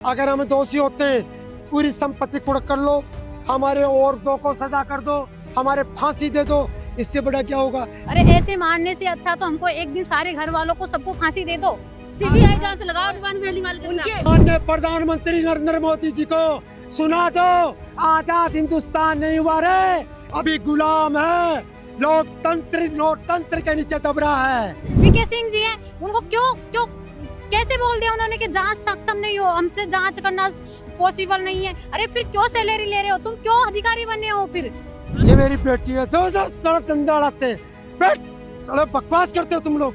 अगर हम दोषी होते हैं पूरी संपत्ति कुड़क कर लो, हमारे औरतों को सजा कर दो, हमारे फांसी दे दो, इससे बड़ा क्या होगा। अरे ऐसे मारने से अच्छा तो हमको एक दिन सारे घर वालों को सबको फांसी दे दो। सीबीआई जांच लगाओ नुमान बेनीवाल के खिलाफ। माननीय प्रधानमंत्री नरेंद्र मोदी जी को सुना दो, आजाद हिंदुस्तान नहीं हुआ रे, अभी गुलाम है, लोकतंत्र के नीचे दब रहा है। वीके सिंह जी हैं, उनको क्यों क्यों कैसे बोल दिया उन्होंने कि जांच सक्षम नहीं हो, हमसे जांच करना पॉसिबल नहीं है। अरे फिर क्यों सैलरी ले रहे हो, तुम क्यों अधिकारी बने हो फिर। ये मेरी बेटी है, जो सड़क धंधा उड़ाते, बैठ सड़क बकवास करते हो तुम लोग।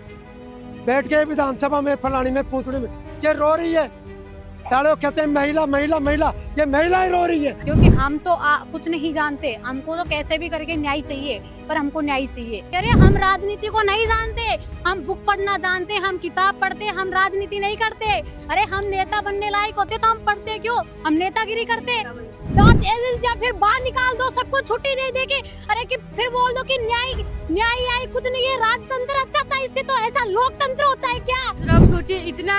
बैठ गए विधानसभा में फलानी में पूतड़ी में, ये रो रही है, साले कहते हैं महिला महिला महिला, ये महिला ही रो रही है। क्योंकि हम तो कुछ नहीं जानते, हमको तो कैसे भी करके न्याय चाहिए, पर हमको न्याय चाहिए। अरे हम राजनीति को नहीं जानते, हम बुक पढ़ना जानते, हम किताब पढ़ते, हम राजनीति नहीं करते। अरे हम नेता बनने लायक होते तो हम पढ़ते क्यों, हम नेतागिरी करते। जांच एजेंसियां फिर बाहर निकाल दो, सबको छुट्टी दे दे के, अरे कि फिर बोल दो कि न्याय कुछ नहीं है, राजतंत्र अच्छा था, इससे तो ऐसा लोकतंत्र होता है क्या। आप सोचिए, इतना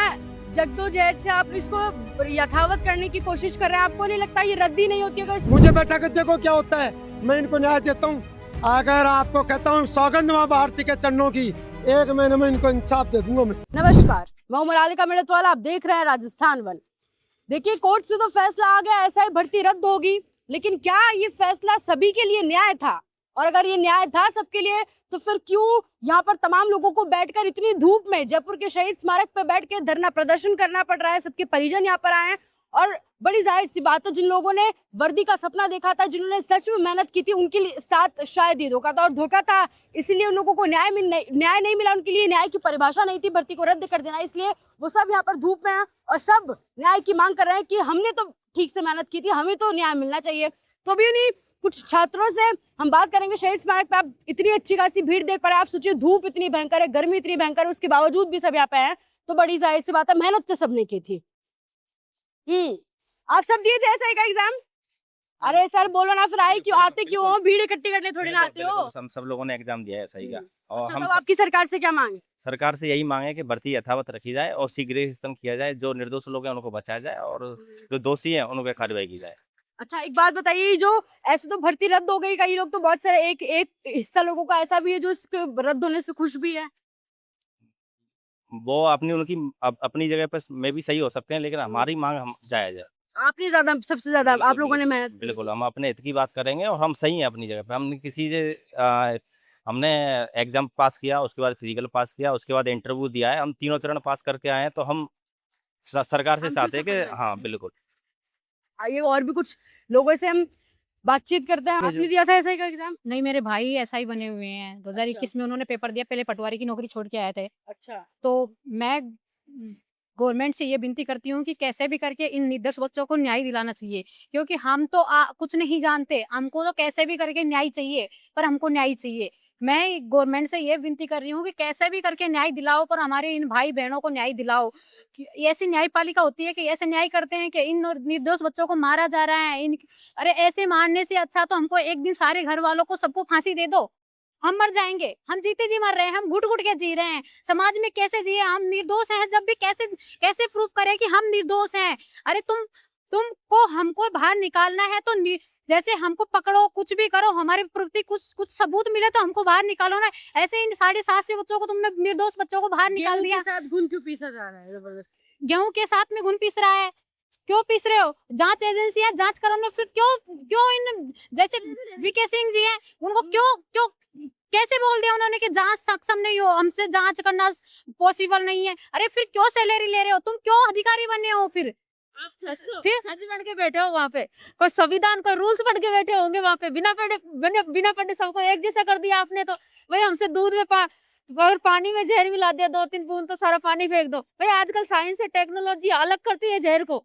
जद्दोजहद से आप इसको यथावत करने की कोशिश कर रहे हैं, आपको नहीं लगता ये रद्दी नहीं होती अगर। मुझे बैठा कर देखो क्या होता है, मैं इनको न्याय देता हूँ। अगर आपको कहता हूँ सौगंध माँ भारती के चरणों की, 1 महीने में इनको इंसाफ दे दूंगा मैं। नमस्कार, मैं हूं मलालिका मेड़तवाल, आप देख रहे हैं राजस्थान वन। देखिए, कोर्ट से तो फैसला आ गया, ऐसा ही भर्ती रद्द होगी, लेकिन क्या ये फैसला सभी के लिए न्याय था? और अगर ये न्याय था सबके लिए, तो फिर क्यों यहाँ पर तमाम लोगों को बैठकर इतनी धूप में जयपुर के शहीद स्मारक पे बैठ के धरना प्रदर्शन करना पड़ रहा है? सबके परिजन यहाँ पर आए हैं और बड़ी जाहिर सी बात है, जिन लोगों ने वर्दी का सपना देखा था, जिन्होंने सच में मेहनत की थी, उनके लिए साथ शायद ये धोखा था, और धोखा था इसलिए उन लोगों को न्याय नहीं मिला। उनके लिए न्याय की परिभाषा नहीं थी भर्ती को रद्द कर देना, इसलिए वो सब यहाँ पर धूप में हैं और सब न्याय की मांग कर रहे हैं कि हमने तो ठीक से मेहनत की थी, हमें तो न्याय मिलना चाहिए। तो अभी उन्हीं कुछ छात्रों से हम बात करेंगे। शहीद स्मारक पे आप इतनी अच्छी खासी भीड़ देख पा रहे हैं, आप सोचिए धूप इतनी भयंकर है, गर्मी इतनी भयंकर है, उसके बावजूद भी सब यहाँ पे हैं, तो बड़ी जाहिर सी बात है मेहनत तो सबने की थी। आप सब दिए थे ऐसा ही का एग्जाम? अरे सर बोलो ना, फिर आए क्यों, आते क्यों हो, भीड़ इकट्ठी करने थोड़ी ना आते हो। हम सब लोगों ने एग्जाम दिया है सही का। और अच्छा, हम तो आपकी सरकार से क्या मांगे? सरकार से यही मांगे कि भर्ती यथावत रखी जाए और शीघ्र किया जाए, जो निर्दोष लोग हैं उनको बचाया जाए और जो दोषी हैं उन पर कार्रवाई की जाए। अच्छा, एक बात बताइए, जो ऐसे तो भर्ती रद्द हो गई, कई लोग तो बहुत सारे एक हिस्सा लोगों का ऐसा भी है जो इसके रद्द होने से खुश भी है। वो अपनी जगह पर में भी सही हो सकते हैं, लेकिन हमारी मांग हम जायज है। आपने ज्यादा, सबसे ज्यादा आप लोगों ने मेहनत। बिल्कुल, हम अपने हित की बात करेंगे और हम सही हैं अपनी जगह पे। हमने किसी से हमने एग्जाम पास किया, उसके बाद फिजिकल पास किया, उसके बाद इंटरव्यू दिया है, हम तीनों चरण पास करके आए हैं, तो हम सरकार से चाहते हैं कि हाँ बिल्कुल। आइए, और भी कुछ लोगों से हम बातचीत करते हैं। आपने दिया था ऐसा ही का एग्जाम? नहीं, मेरे भाई ऐसा ही बने हुए हैं, 2021 में उन्होंने पेपर दिया, पहले पटवारी की नौकरी छोड़ के आए थे। अच्छा, तो मैं गवर्नमेंट से ये विनती करती हूँ कि कैसे भी करके इन निर्दोष बच्चों को न्याय दिलाना चाहिए, क्योंकि हम तो कुछ नहीं जानते, हमको तो कैसे भी करके न्याय चाहिए, पर हमको न्याय चाहिए। मैं गवर्नमेंट से ये विनती कर रही हूँ कि कैसे भी करके न्याय दिलाओ, पर हमारे इन भाई बहनों को न्याय दिलाओ। ऐसी न्यायपालिका होती है कि ऐसे न्याय करते हैं कि इन निर्दोष बच्चों को मारा जा रहा है। अरे ऐसे मारने से अच्छा तो हमको एक दिन सारे घर वालों को सबको फांसी दे दो, हम मर जाएंगे। हम जीते जी मर रहे हैं, हम घुट घुट के जी रहे हैं, समाज में कैसे जिए, हम निर्दोष हैं जब भी, कैसे प्रूफ करें कि हम निर्दोष हैं। अरे तुमको हमको बाहर निकालना है तो जैसे हमको पकड़ो, कुछ भी करो, हमारे प्रति कुछ सबूत मिले तो हमको बाहर निकालो ना। ऐसे इन 750 बच्चों को तुमने, निर्दोष बच्चों को बाहर निकाल दिया। साथ घुन क्यों पीसा जा रहा है जबरदस्ती? गेहूं के साथ में घुन पीस रहा है, क्यों पीस रहे हो? जांच एजेंसियां जांच करो ना, फिर क्यों इन जैसे वीके सिंह जी हैं, उनको क्यों कैसे बोल दिया उन्होंने कि जांच सक्षम नहीं हो, हमसे जांच करना पॉसिबल नहीं है। अरे फिर क्यों सैलरी ले रहे हो, तुम क्यों अधिकारी बने हो फिर? फिर बन के बैठे हो वहाँ पे, कोई संविधान कोई रूल्स पढ़ के बैठे होंगे वहाँ पे, बिना पढ़े सबको एक जैसा कर दिया आपने। तो भाई हमसे दूध में अगर पानी में जहर मिला दिया 2-3 बूंद तो सारा पानी फेंक दो। भाई आजकल साइंस से टेक्नोलॉजी अलग करती है जहर को।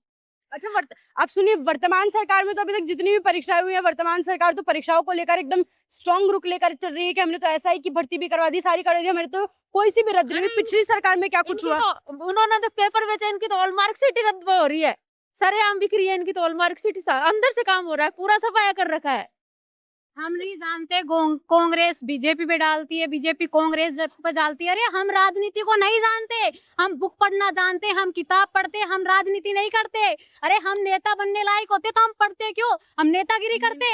अच्छा, आप सुनिए, वर्तमान सरकार में तो अभी तक जितनी भी परीक्षाएं हुई है, वर्तमान सरकार तो परीक्षाओं को लेकर एकदम स्ट्रॉन्ग रुख लेकर चल रही है कि हमने तो ऐसा ही की भर्ती भी करवा दी, सारी करवा दी, हमारे तो कोई सी भी रद्द नहीं हुई। पिछली सरकार में क्या कुछ हुआ? उन्होंने तो पेपर बेचे, इनकी तो ऑल मार्कशीट रद्द हो रही है, सरेआम बिक रही है इनकी तो ऑल मार्कशीट, अंदर से काम हो रहा है, पूरा सफाया कर रखा है। हम नहीं जानते कांग्रेस बीजेपी पे डालती है, बीजेपी कांग्रेस पे डालती है। अरे हम राजनीति को नहीं जानते, हम बुक पढ़ना जानते, हम किताब पढ़ते, हम राजनीति नहीं करते। अरे हम नेता बनने लायक होते तो हम पढ़ते क्यों? हम नेतागिरी करते,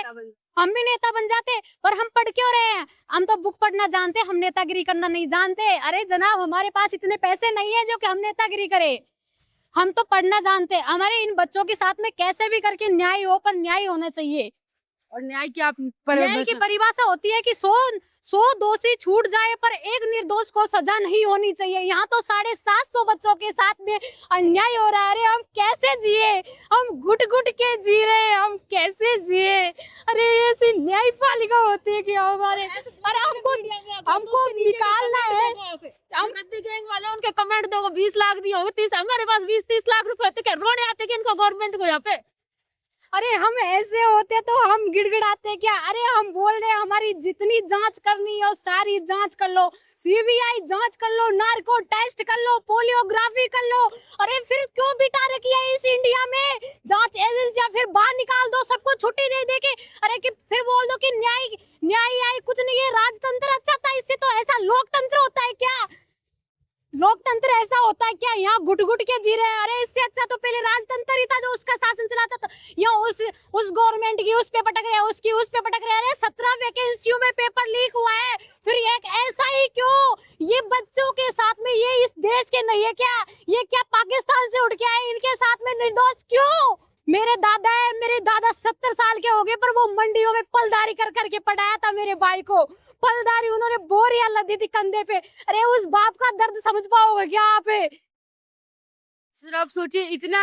हम भी नेता बन जाते, पर हम पढ़ क्यों रहे हैं? हम तो बुक पढ़ना जानते, हम नेतागिरी करना नहीं जानते। अरे जनाब, हमारे पास इतने पैसे नहीं है जो कि हम नेतागिरी करें। हम तो पढ़ना जानते। हमारे इन बच्चों के साथ में कैसे भी करके न्याय हो, पर न्याय होना चाहिए। और न्याय की आप न्याय की परिभाषा होती है कि 100 दोषी छूट जाए पर एक निर्दोष को सजा नहीं होनी चाहिए। यहाँ तो 750 बच्चों के साथ में अन्याय हो रहा है। अरे हम कैसे जिए? हम घुट घुट के जी रहे हैं, हम कैसे जिए? अरे ऐसी न्यायपालिका होती है कि हमारे, अरे हमको निकालना है। हम रद्दी गैंग वाले उनके कमेंट देखो, 20 लाख दिए होंगे, 30, हमारे पास 20-30 लाख रुपए थे, क्या रोने आते कि इनको गवर्नमेंट को यहाँ पे? अरे हम ऐसे होते तो हम गिड़गिड़ाते क्या? अरे हम बोल रहे हैं हमारी जितनी जांच करनी है सारी जांच कर लो, सीबीआई जांच कर लो, नार्को टेस्ट कर लो, पोलियोग्राफी कर लो। अरे फिर क्यों बिठा रखी है इस इंडिया में जांच एजेंसियां? फिर बाहर निकाल दो, सबको छुट्टी दे दे के। अरे कि फिर बोल दो कि न्याय कुछ नहीं है, राजतंत्र अच्छा था। इससे तो ऐसा लोकतंत्र होता है क्या? लोकतंत्र ऐसा होता है क्या? यहाँ घुट घुट के जी रहे हैं। अरे इससे अच्छा तो पहले राजतंत्र ही था जो उसका शासन चलाता था। यहाँ उस गवर्नमेंट की उस पे पटक रहे हैं, उसकी उस पे पटक रहे हैं। अरे 17 वैकेंसियों में पेपर लीक हुआ है, फिर एक ऐसा ही क्यों? ये बच्चों के साथ में, ये इस देश के नहीं है क्या? ये क्या पाकिस्तान से उठ के आए? इनके साथ में निर्दोष क्यों? मेरे दादा 70 साल के हो गए, पर वो मंडियों में पलदारी कर करके पढ़ाया था मेरे भाई को। पलदारी उन्होंने बोरियां लदी थी कंधे पे। अरे उस बाप का दर्द समझ पाओगे क्या आप? सर आप सोचिए, इतना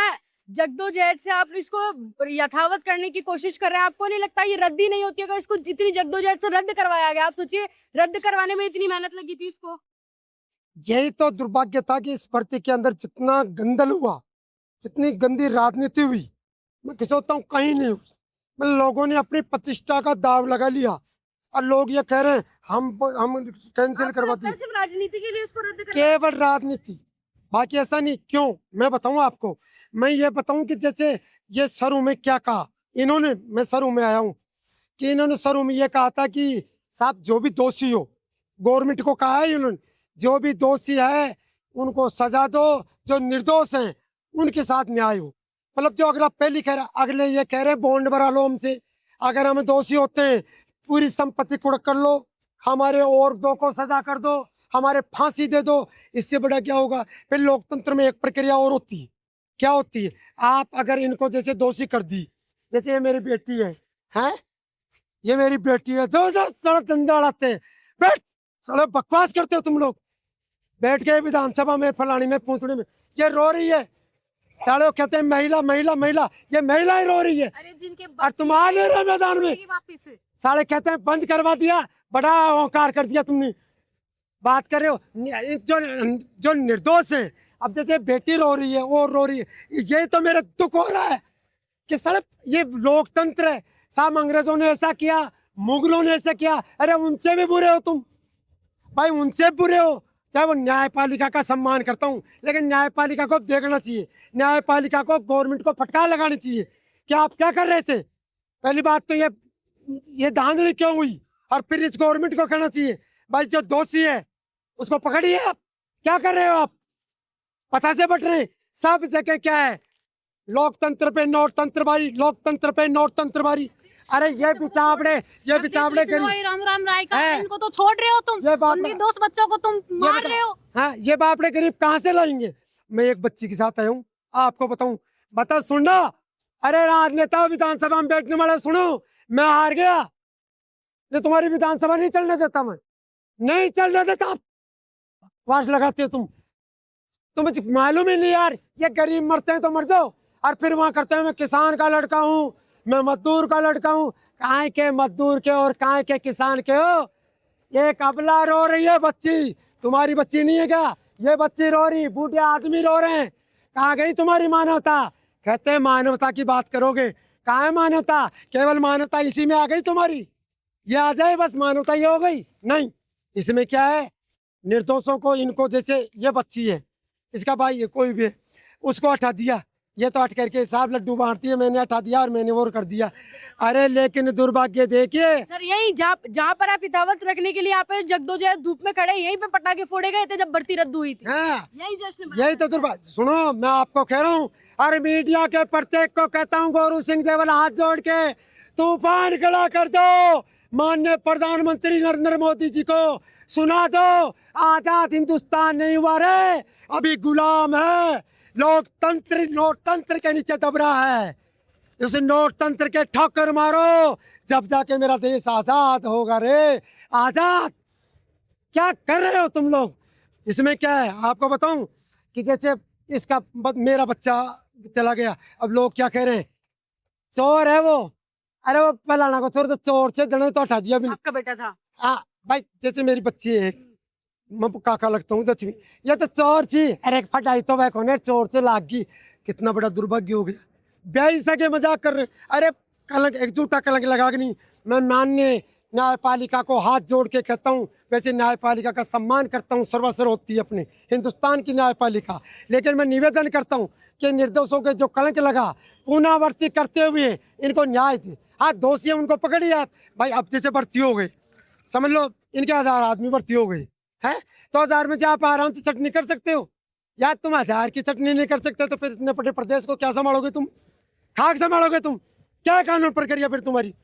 जद्दोजहद से आप इसको यथावत करने की कोशिश कर रहे हैं, आपको नहीं लगता ये रद्द ही नहीं होती अगर इसको इतनी जद्दोजहद से रद्द करवाया गया? आप सोचिए, रद्द करवाने में इतनी मेहनत लगी थी इसको। यही तो दुर्भाग्य था कि इस भर्ती के अंदर जितना गंदल हुआ, जितनी गंदी राजनीति हुई, मैं खिंचोता हूँ कहीं नहीं हुई। मतलब लोगों ने अपनी प्रतिष्ठा का दाव लगा लिया और लोग ये कह रहे हैं हम कैंसिल करवा दिए। सिर्फ राजनीति के लिए इसको रद्द कर, केवल राजनीति, बाकी ऐसा नहीं। क्यों? मैं बताऊं आपको। मैं ये बताऊं कि जैसे ये शुरू में क्या कहा इन्होंने, मैं शुरू में आया हूँ कि इन्होंने शुरू में ये कहा था कि साहब जो भी दोषी हो, गवर्नमेंट को कहा है इन्होंने, जो भी दोषी है उनको सजा दो, जो निर्दोष हैं उनके साथ न्याय हो। मतलब जो अगला पहले कह रहा, अगले ये कह रहे बॉन्ड भरा लो हमसे, अगर हम दोषी होते हैं पूरी संपत्ति कुड़क कर लो, हमारे और दो को सजा कर दो, हमारे फांसी दे दो। इससे बड़ा क्या होगा? फिर लोकतंत्र में एक प्रक्रिया और होती है। क्या होती है? आप अगर इनको जैसे दोषी कर दी, जैसे ये मेरी बेटी है ये मेरी बेटी है, जो सड़क धंधा उड़ाते हैं, बैठ सड़क बकवास करते हो तुम लोग। बैठ के विधानसभा में फलानी में पूछने में ये रो रही है, सालों कहते हैं महिला महिला महिला, ये महिला ही रो रही है। अरे जिनके और तुम आ नहीं रहे मैदान में, वापिस साले कहते हैं बंद करवा दिया, बड़ा अहंकार कर दिया तुमने। बात कर रहे हो जो निर्दोष है। अब जैसे बेटी रो रही है, वो रो रही है, ये तो मेरा दुख हो रहा है कि साले ये लोकतंत्र है। साहब अंग्रेजों ने ऐसा किया, मुगलों ने ऐसा किया, अरे उनसे भी बुरे हो तुम भाई, उनसे बुरे हो। चाहे वो न्यायपालिका का सम्मान करता हूँ, लेकिन न्यायपालिका को देखना चाहिए, न्यायपालिका को गवर्नमेंट को फटकार लगानी चाहिए। क्या आप क्या कर रहे थे? पहली बात तो ये धांधली क्यों हुई? और फिर इस गवर्नमेंट को कहना चाहिए भाई जो दोषी है उसको पकड़िए। आप क्या कर रहे हो? आप पता से बट रहे। सब जगह क्या है? लोकतंत्र पे नोटतंत्र बारी, लोकतंत्र पे नोटतंत्र बारी। अरे ये बिचावड़े राम राम राय का, इनको तो छोड़ रहे हो तुम, ये बाप निर्दोष बच्चों को तुम मार रहे हो। हाँ, ये बापड़े गरीब कहाँ से लाएंगे? मैं एक बच्ची के साथ आया हूँ, आपको बताऊं, बता सुनना। अरे राजनेता विधानसभा में बैठने वाले सुनो, मैं हार गया, नहीं तुम्हारी विधानसभा नहीं चलने देता, मैं नहीं चलने देता। वास लगाते हो तुम्हें मालूम ही नहीं यार, ये गरीब मरते हैं तो मर जाओ, और फिर वहां करते हैं मैं किसान का लड़का हूँ, मैं मजदूर का लड़का हूँ। काय के मजदूर के और काय के किसान के हो? ये कबला रो रही है बच्ची, तुम्हारी बच्ची नहीं है क्या? ये बच्ची रो रही, बूढ़े आदमी रो रहे हैं। कहाँ गई तुम्हारी मानवता? कहते हैं मानवता की बात करोगे, कहाँ है मानवता? केवल मानवता इसी में आ गई तुम्हारी, ये आ जाए बस मानवता ये हो गई? नहीं, इसमें क्या है? निर्दोषों को, इनको जैसे ये बच्ची है, इसका भाई है, कोई भी है, उसको हटा दिया, ये तो हट करके साहब लड्डू बांटती है, मैंने हटा दिया और मैंने वो कर दिया। अरे लेकिन दुर्भाग्य देखिए, सर यही जहाँ पर आप इतावत रखने के लिए आप जगदोजहद धूप में खड़े यहीं पे पटाखे फोड़े गए थे जब भर्ती रद्द हुई थी। हाँ यही जश्न मनाया यही तो दुर्भाग्य। सुनो मैं आपको कह रहा हूँ, अरे मीडिया के प्रत्येक को कहता हूँ, गौरू सिंह देवल हाथ जोड़ के तूफान खड़ा कर दो, माननीय प्रधानमंत्री नरेंद्र मोदी जी को सुना दो, आजाद हिंदुस्तान नहीं हुआ रे, अभी गुलाम है, लोकतंत्र नोटतंत्र के नीचे दब रहा है, उस नोटतंत्र के ठोकर मारो, जब जाके मेरा देश आजाद होगा रे। आजाद क्या कर रहे हो तुम लोग? इसमें क्या है आपको बताऊं कि जैसे इसका मेरा बच्चा चला गया, अब लोग क्या कह रहे हैं, चोर है वो, अरे वो फलाना को चोर, तो चोर से जने तो हटा दिया भी आपका बेटा था। हाँ भाई, जैसे मेरी बच्ची है, मैं काका लगता हूँ दसवीं, ये तो चोर थी, अरे फटाई तो वह कौन है, चोर से लाग गई, कितना बड़ा दुर्भाग्य हो गया। ब्याई सके मजाक कर रहे, अरे कलंक, एक झूठा कलंक लगा के नहीं। मैं माननीय न्यायपालिका को हाथ जोड़ के कहता हूँ, वैसे न्यायपालिका का सम्मान करता हूँ, सर्वस्व होती है अपने हिंदुस्तान की न्यायपालिका, लेकिन मैं निवेदन करता हूँ कि निर्दोषों के जो कलंक लगा पुनरावृत्ति करते हुए इनको न्याय दे। हाँ दोषी है उनको पकड़िए आप भाई, अब जैसे भर्ती हो गए, समझ लो इनके 1000 आदमी भर्ती हो गए हैं, तो 1000 में आप आराम से चटनी कर सकते हो, या तुम 1000 की चटनी नहीं कर सकते तो फिर इतने बड़े प्रदेश को क्या संभालोगे तुम, खाक संभालोगे तुम, क्या कानून प्रक्रिया फिर तुम्हारी?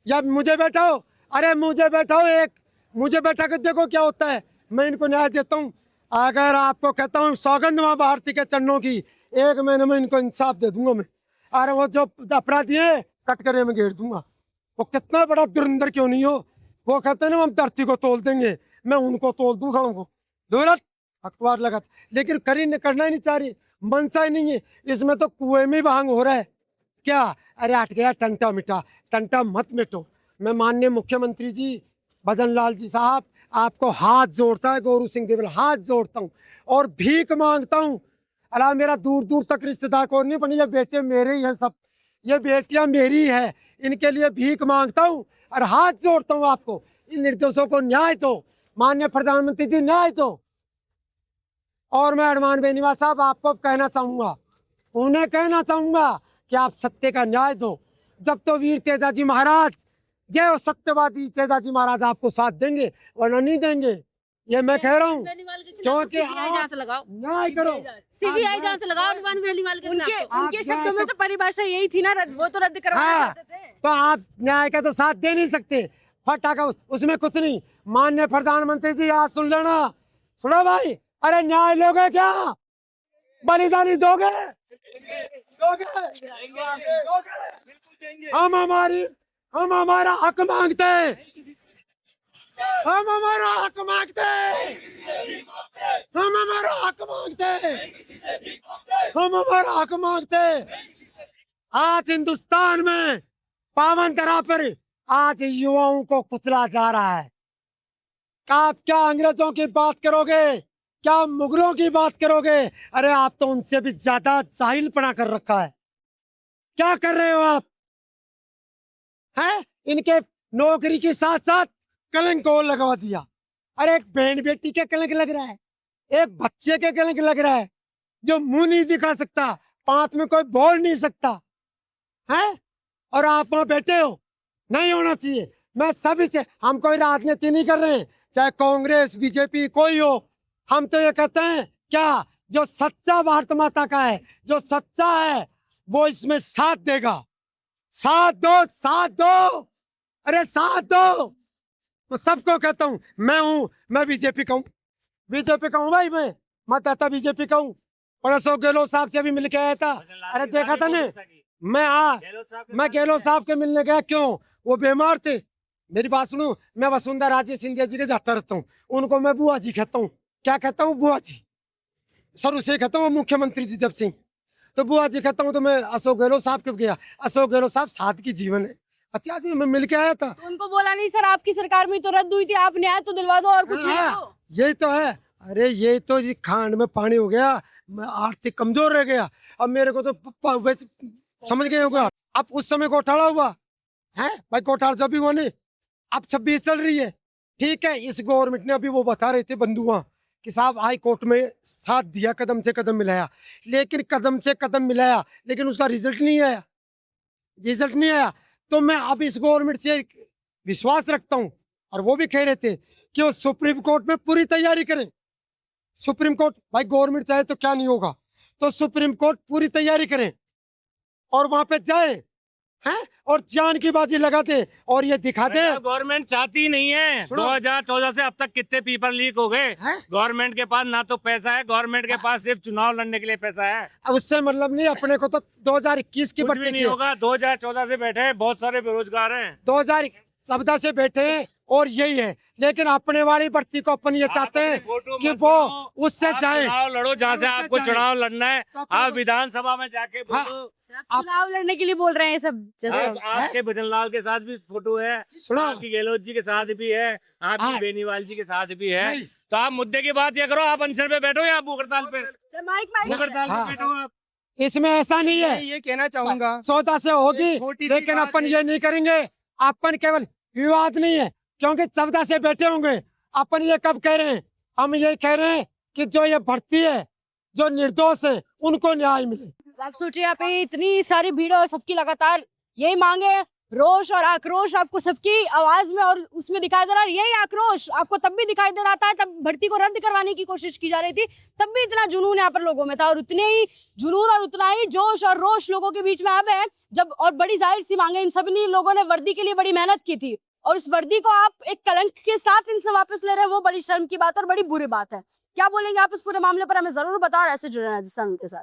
या मुझे बैठाओ, अरे मुझे बैठाओ, एक मुझे बैठा कर देखो क्या होता है, मैं इनको न्याय देता हूँ। अगर आपको कहता हूँ सौगंध माँ भारती के चरणों की, 1 महीने में इनको इंसाफ दे दूंगा मैं। अरे वो जो अपराधी है कटकरे में घेर दूंगा, वो कितना बड़ा दुरंदर क्यों नहीं हो, वो कहते हैं ना हम धरती को तोल देंगे, मैं उनको तोल दूँ खड़ों को, दूर अखबार लगा, लेकिन करना ही नहीं चाह रही, मनसा ही नहीं है। इसमें तो कुएं में भांग हो रहा है क्या? अरे हट गया टंटा मिटा, टंटा मत मिटो। मैं माननीय मुख्यमंत्री जी भजन लाल जी साहब आपको हाथ जोड़ता है, गौरू सिंह देवल हाथ जोड़ता हूँ और भीख मांगता हूँ। अला मेरा दूर दूर तक रिश्तेदार को नहीं बनी, ये बेटे मेरे ही हैं सब, ये बेटियां मेरी है, इनके लिए भीख मांगता हूँ और हाथ जोड़ता हूँ आपको, इन निर्दोषों को न्याय दो, माननीय प्रधानमंत्री जी न्याय दो। और मैं हनुमान बेनीवाल साहब आपको कहना चाहूँगा, उन्हें कहना चाहूँगा कि आप सत्य का न्याय दो। जब तो वीर तेजाजी महाराज, जय हो सत्यवादी तेजाजी महाराज आपको साथ देंगे, वरना नहीं देंगे, ये मैं कह रहा हूँ, क्योंकि जांच लगाओ, न्याय करो, सीबीआई जांच लगाओ हनुमान बेनीवाल के खिलाफ। उनके शब्दों में तो परिभाषा यही थी ना, वो तो रद्द करवाना हाँ, चाहते थे। तो आप न्याय का तो साथ दे नहीं सकते, फटाका उसमें कुछ नहीं। माननीय प्रधानमंत्री जी आज सुन लेना, सुनो भाई, अरे न्याय लोगे क्या, बलिदानी दोगे, हम हमारा हक मांगते, हम हमारा हक मांगते, हम हमारा हक मांगते, हम हमारा हक मांगते। आज हिंदुस्तान में पावन धरा पर आज युवाओं को कुचला जा रहा है। आप क्या अंग्रेजों की बात करोगे, क्या मुगलों की बात करोगे? अरे आप तो उनसे भी ज्यादा जाहिलपना कर रखा है। क्या कर रहे हो आप? हैं? इनके नौकरी के साथ साथ कलंक और लगवा दिया। अरे एक बहन बेटी के कलंक लग रहा है, एक बच्चे के कलंक लग रहा है, जो मुंह नहीं दिखा सकता, पांच में कोई बोल नहीं सकता है, और आप वहां बैठे हो। नहीं होना चाहिए। मैं सभी से, हम कोई राजनीति नहीं कर रहे हैं, चाहे कांग्रेस बीजेपी कोई हो, हम तो ये कहते हैं क्या, जो सच्चा भारत माता का है, जो सच्चा है वो इसमें साथ देगा। साथ दो, साथ दो, अरे साथ दो। मैं सबको कहता हूँ, मैं बीजेपी का हूँ, बीजेपी का हूँ भाई, मैं मतदाता बीजेपी का हूँ। और अशोक गहलोत साहब से भी मिल के आया था, अरे देखा था ने, मैं गहलोत साहब के मिलने गया, क्यों? वो बीमार थे। मेरी बात सुनो, मैं वसुंधरा राजे सिंधिया जी के जाता रहता हूँ, उनको मैं बुआ जी कहता हूँ। क्या कहता हूँ? बुआ जी। शुरू से कहता हूँ, मुख्यमंत्री थी जब से, तो बुआ जी कहता हूँ। तो मैं अशोक गहलोत साहब के गया, अशोक गहलोत साहब सादगी जीवन है, अच्छा आदमी, मैं मिल के आया था। तो उनको बोला नहीं सर आपकी सरकार में तो रद्द हुई थी, आप न्याय तो दिलवा दो और कुछ नहीं तो। यही तो है। अरे ये तो जी खांड में पानी हो गया, मैं आर्थिक कमजोर रह गया। अब मेरे को तो समझ गए होगा। अब उस समय घोटाला हुआ है भाई, घोटाला जब भी हुआ नहीं, अब 26 चल रही है, ठीक है। इस गवर्नमेंट ने अभी वो बता रहे थे बंधुआ कि साहब हाई कोर्ट में साथ दिया, कदम से कदम मिलाया, लेकिन कदम से कदम मिलाया लेकिन उसका रिजल्ट नहीं आया, रिजल्ट नहीं आया। तो मैं अब इस गवर्नमेंट से विश्वास रखता हूँ, और वो भी कह रहे थे कि वो सुप्रीम कोर्ट में पूरी तैयारी करें। सुप्रीम कोर्ट, भाई गवर्नमेंट चाहे तो क्या नहीं होगा, तो सुप्रीम कोर्ट पूरी तैयारी करें और वहां पे जाए हैं और जान की बाजी लगा दे और ये दिखा दे। गवर्नमेंट चाहती ही नहीं है। सुनो। 2014 से अब तक कितने पेपर लीक हो गए। हैं? गवर्नमेंट के पास ना तो पैसा है, गवर्नमेंट के पास सिर्फ चुनाव लड़ने के लिए पैसा है। अब उससे मतलब नहीं, अपने को तो 2021 की कुछ भर्ती भी नहीं की है। होगा। 2014 से बैठे हैं, बहुत सारे बेरोजगार हैं। 2014 से बैठे हैं और यही है, लेकिन अपने वाली भर्ती को अपन ये चाहते हैं कि वो उससे जाए। चुनाव लड़ो जहाँ से उससे आपको जाए। चुनाव लड़ना है। तो अपने आप को- विधानसभा में जाके हाँ। बोलो। चुनाव लड़ने के लिए बोल रहे हैं ये सब जैसे आपके भजनलाल के साथ भी फोटो है, सुनो। आपकी गहलोत जी के साथ भी है, आपकी हाँ। बेनीवाल जी के साथ भी है। नहीं। तो आप मुद्दे की बात ये करो, आप अनशन पे बैठो या भूख हड़ताल पे? माइक भूख हड़ताल हाँ। पे बैठो आप। इसमें ऐसा नहीं है, मैं ये कहना चाहूंगा 14 से होगी, एक छोटी सी लेकिन बात अपन है। ये नहीं करेंगे। अपन केवल विवाद नहीं है, क्योंकि 14 से बैठे होंगे। अपन ये कब कह रहे हैं? हम ये कह रहे हैं कि जो ये भर्ती है, जो निर्दोष है, उनको न्याय मिले। आप सोचिए यहाँ पे इतनी सारी भीड़ और सबकी लगातार यही मांगे, रोष और आक्रोश आपको सबकी आवाज में और उसमें दिखाई दे रहा है। यही आक्रोश आपको तब भी दिखाई दे रहा था, तब भर्ती को रद्द करवाने की कोशिश की जा रही थी, तब भी इतना जुनून यहाँ पर लोगों में था, और उतने ही जुनून और उतना ही जोश और रोष लोगों के बीच में अब है जब, और बड़ी जाहिर सी मांगे, इन सभी लोगों ने वर्दी के लिए बड़ी मेहनत की थी, और उस वर्दी को आप एक कलंक के साथ इनसे वापस ले रहे हैं, वो बड़ी शर्म की बात और बड़ी बुरी बात है। क्या बोलेंगे आप इस पूरे मामले पर? हमें जरूर बताओ, ऐसे जुड़े राजस्थान के साथ।